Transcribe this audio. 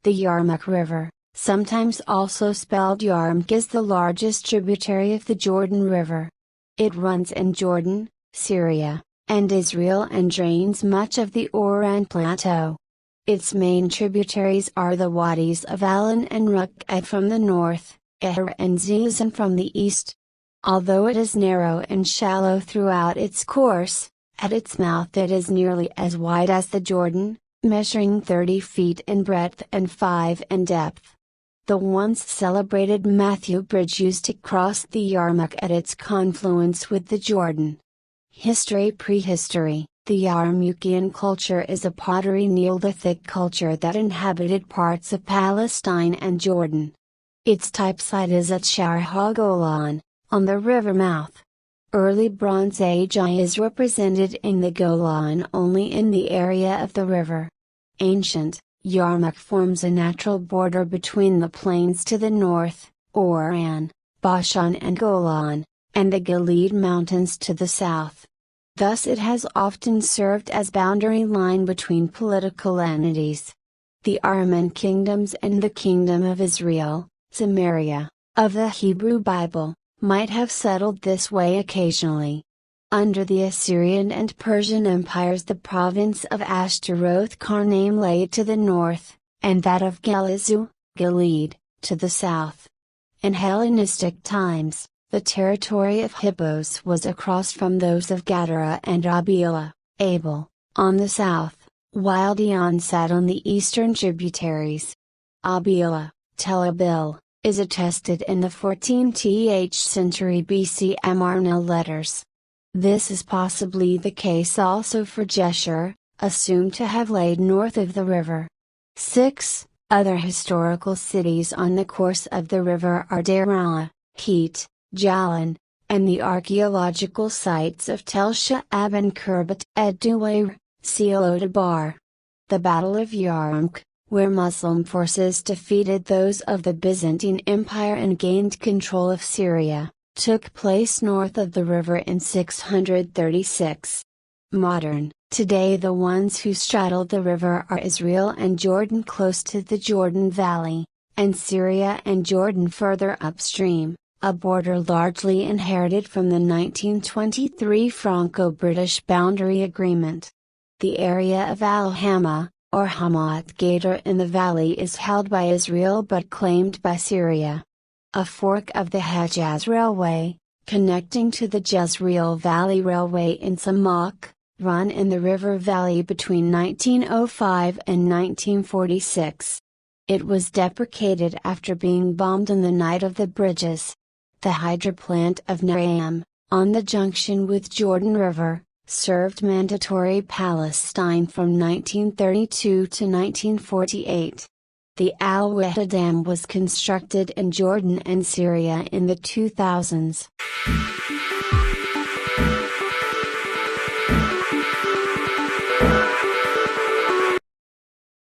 The Yarmouk River, sometimes also spelled Yarmuk, is the largest tributary of the Jordan River. It runs in Jordan, Syria, and Israel and drains much of the Hauran plateau. Its main tributaries are the wadis of Allan and Ruqqad from the north, Ehreir and Zeizun from the east. Although it is narrow and shallow throughout its course, at its mouth it is nearly as wide as the Jordan, measuring 30 feet in breadth and 5 in depth. The once celebrated Matthew Bridge used to cross the Yarmuk at its confluence with the Jordan. History. Prehistory. The Yarmoukian culture is a pottery Neolithic culture that inhabited parts of Palestine and Jordan. Its type site is at Shar HaGolan, on the river mouth. Early Bronze Age is represented in the Golan only in the area of the river. Ancient Yarmuk forms a natural border between the plains to the north, Hauran, Bashan and Golan, and the Gilead Mountains to the south. Thus it has often served as boundary line between political entities. The Ottoman kingdoms and the Kingdom of Israel, Samaria, of the Hebrew Bible, might have settled this way occasionally. Under the Assyrian and Persian empires, the province of Ashtaroth Karnaim lay to the north, and that of Gelizu, Gilead, to the south. In Hellenistic times, the territory of Hippos was across from those of Gadara and Abila, Abel, on the south, while Dion sat on the eastern tributaries. Abila, Tel Abil, is attested in the 14th century BC Amarna letters. This is possibly the case also for Geshur, assumed to have laid north of the river. 6. Other historical cities on the course of the river are Daraa, Het, Jalan, and the archaeological sites of Tel Sha'ab and Kerbat Ed-Duwair, Seelodabar. The Battle of Yarmouk, where Muslim forces defeated those of the Byzantine Empire and gained control of Syria, took place north of the river in 636. Today the ones who straddle the river are Israel and Jordan close to the Jordan Valley, and Syria and Jordan further upstream, a border largely inherited from the 1923 Franco-British boundary agreement. The area of Al-Hama, or Hamat Gader in the valley is held by Israel but claimed by Syria. A fork of the Hejaz Railway, connecting to the Jezreel Valley Railway in Samak, run in the river valley between 1905 and 1946. It was deprecated after being bombed on the night of the bridges. The hydroplant of Naam, on the junction with Jordan River, served mandatory Palestine from 1932 to 1948. The Al-Wahda Dam was constructed in Jordan and Syria in the 2000s.